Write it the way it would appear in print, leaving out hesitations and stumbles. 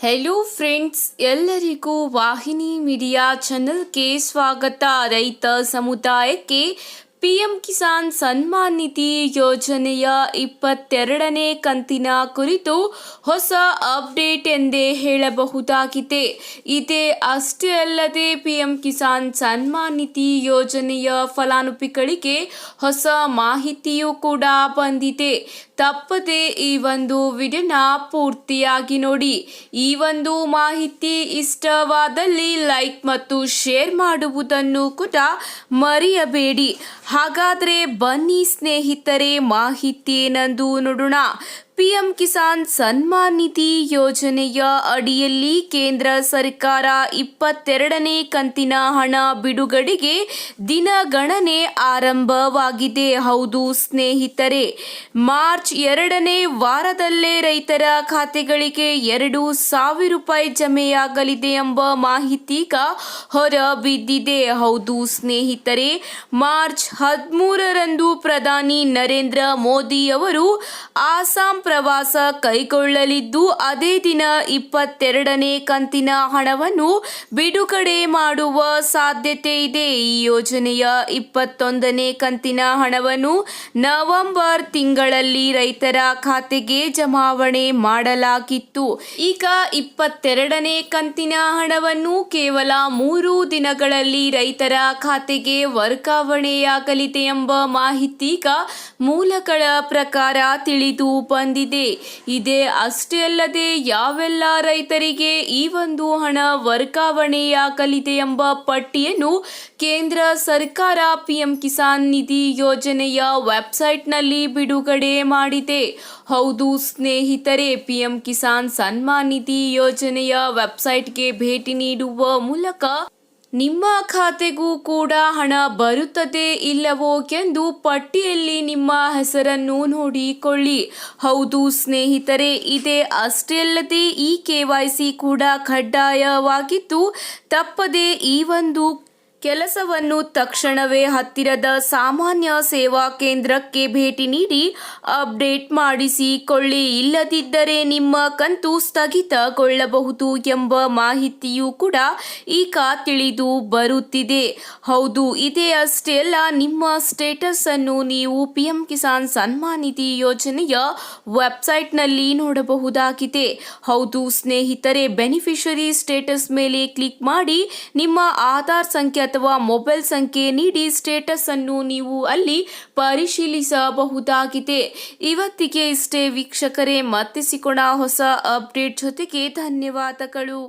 Hello friends, ಎಲ್ಲರಿಗೂ ವಾಹಿನಿ media ಚಾನೆಲ್ಗೆ ಸ್ವಾಗತ. ರೈತ ಸಮುದಾಯಕ್ಕೆ ಪಿಎಂ ಕಿಸಾನ್ ಸನ್ಮಾನ್ ನಿಧಿ ಯೋಜನೆಯ 22ನೇ ಕಂತಿನ ಕುರಿತು ಹೊಸ ಅಪ್ಡೇಟ್ ಎಂದೇ ಹೇಳಬಹುದಾಗಿದೆ. ಇದೇ ಅಷ್ಟೇ ಅಲ್ಲದೆ ಪಿಎಂ ಕಿಸಾನ್ ಸನ್ಮಾನ್ ನಿಧಿ ಯೋಜನೆಯ ಫಲಾನುಭವಿಗಳಿಗೆ ಹೊಸ ಮಾಹಿತಿಯೂ ಕೂಡ ಬಂದಿದೆ. ತಪ್ಪದೆ ಈ ಒಂದು ವಿಡಿಯೋನ ಪೂರ್ತಿಯಾಗಿ ನೋಡಿ. ಈ ಒಂದು ಮಾಹಿತಿ ಇಷ್ಟವಾದಲ್ಲಿ ಲೈಕ್ ಮತ್ತು ಶೇರ್ ಮಾಡುವುದನ್ನು ಕೂಡ ಮರೆಯಬೇಡಿ. ಹಾಗಾದರೆ ಬನ್ನಿ ಸ್ನೇಹಿತರೆ, ಮಾಹಿತಿ ಏನೆಂದು ನೋಡೋಣ. ಪಿಎಂ ಕಿಸಾನ್ ಸನ್ಮಾನ್ ನಿಧಿ ಯೋಜನೆಯ ಅಡಿಯಲ್ಲಿ ಕೇಂದ್ರ ಸರ್ಕಾರ 22ನೇ ಕಂತಿನ ಹಣ ಬಿಡುಗಡೆಗೆ ದಿನಗಣನೆ ಆರಂಭವಾಗಿದೆ. ಹೌದು ಸ್ನೇಹಿತರೆ, ಮಾರ್ಚ್ 2ನೇ ವಾರದಲ್ಲೇ ರೈತರ ಖಾತೆಗಳಿಗೆ 2,000 ರೂಪಾಯಿ ಜಮೆಯಾಗಲಿದೆ ಎಂಬ ಮಾಹಿತಿ ಈಗ ಹೊರಬಿದ್ದಿದೆ. ಹೌದು ಸ್ನೇಹಿತರೆ, ಮಾರ್ಚ್ 13ರಂದು ಪ್ರಧಾನಿ ನರೇಂದ್ರ ಮೋದಿ ಅವರು ಆಸಾಂ ಪ್ರವಾಸ ಕೈಗೊಳ್ಳಲಿದ್ದು, ಅದೇ ದಿನ 22ನೇ ಕಂತಿನ ಹಣವನ್ನು ಬಿಡುಗಡೆ ಮಾಡುವ ಸಾಧ್ಯತೆ ಇದೆ. ಈ ಯೋಜನೆಯ 21ನೇ ಕಂತಿನ ಹಣವನ್ನು ನವೆಂಬರ್ ತಿಂಗಳಲ್ಲಿ ರೈತರ ಖಾತೆಗೆ ಜಮಾವಣೆ ಮಾಡಲಾಗಿತ್ತು. ಈಗ 22ನೇ ಕಂತಿನ ಹಣವನ್ನು ಕೇವಲ 3 ದಿನಗಳಲ್ಲಿ ರೈತರ ಖಾತೆಗೆ ವರ್ಗಾವಣೆಯಾಗಲಿದೆ ಎಂಬ ಮಾಹಿತಿ ಈಗ ಮೂಲಗಳ ಪ್ರಕಾರ ತಿಳಿದು ಬಂದಿದೆ. ಇದೇ ಅಷ್ಟೇ ಅಲ್ಲದೆ ಯಾವೆಲ್ಲ ರೈತರಿಗೆ ಈ ಒಂದು ಹಣ ವರ್ಗಾವಣೆಯಾಗಲಿದೆ ಎಂಬ ಪಟ್ಟಿಯನ್ನು ಕೇಂದ್ರ ಸರ್ಕಾರ ಪಿಎಂ ಕಿಸಾನ್ ನಿಧಿ ಯೋಜನೆಯ ವೆಬ್ಸೈಟ್ನಲ್ಲಿ ಬಿಡುಗಡೆ ಮಾಡಿದೆ. ಹೌದು ಸ್ನೇಹಿತರೆ, ಪಿಎಂ ಕಿಸಾನ್ ಸನ್ಮಾನ್ ನಿಧಿ ಯೋಜನೆಯ ವೆಬ್ಸೈಟ್ಗೆ ಭೇಟಿ ನೀಡುವ ಮೂಲಕ ನಿಮ್ಮ ಖಾತೆಗೂ ಕೂಡ ಹಣ ಬರುತ್ತದೆ ಇಲ್ಲವೋ ಎಂದು ಪಟ್ಟಿಯಲ್ಲಿ ನಿಮ್ಮ ಹೆಸರನ್ನು ನೋಡಿಕೊಳ್ಳಿ. ಹೌದು ಸ್ನೇಹಿತರೆ, ಇದೇ ಅಷ್ಟೇ ಅಲ್ಲದೆ ಈ KYC ಕೂಡ ಕಡ್ಡಾಯವಾಗಿದ್ದು, ತಪ್ಪದೆ ಈ ಒಂದು ಕೆಲಸವನ್ನು ತಕ್ಷಣವೇ ಹತ್ತಿರದ ಸಾಮಾನ್ಯ ಸೇವಾ ಕೇಂದ್ರಕ್ಕೆ ಭೇಟಿ ನೀಡಿ ಅಪ್ಡೇಟ್ ಮಾಡಿಸಿಕೊಳ್ಳಿ. ಇಲ್ಲದಿದ್ದರೆ ನಿಮ್ಮ ಕಂತು ಸ್ಥಗಿತಗೊಳ್ಳಬಹುದು ಎಂಬ ಮಾಹಿತಿಯೂ ಕೂಡ ಈಗ ತಿಳಿದು ಬರುತ್ತಿದೆ. ಹೌದು, ಇದೇ ಅಷ್ಟೇ ಅಲ್ಲ, ನಿಮ್ಮ ಸ್ಟೇಟಸ್ ಅನ್ನು ನೀವು ಪಿಎಂ ಕಿಸಾನ್ ಸನ್ಮಾನ್ ನಿಧಿ ಯೋಜನೆಯ ವೆಬ್ಸೈಟ್ನಲ್ಲಿ ನೋಡಬಹುದಾಗಿದೆ. ಹೌದು ಸ್ನೇಹಿತರೆ, ಬೆನಿಫಿಷರಿ ಸ್ಟೇಟಸ್ ಮೇಲೆ ಕ್ಲಿಕ್ ಮಾಡಿ ನಿಮ್ಮ ಆಧಾರ್ ಸಂಖ್ಯೆ ಅಥವಾ ಮೊಬೈಲ್ ಸಂಖ್ಯೆ ನೀಡಿ ಸ್ಟೇಟಸ್ ಅನ್ನು ನೀವು ಅಲ್ಲಿ ಪರಿಶೀಲಿಸಬಹುದಾಗಿದೆ. ಇವತ್ತಿಗೆ ಇಷ್ಟೇ ವೀಕ್ಷಕರೇ, ಮತ್ತೆ ಸಿಗೋಣ ಹೊಸ ಅಪ್ಡೇಟ್ ಜೊತೆಗೆ. ಧನ್ಯವಾದಗಳು.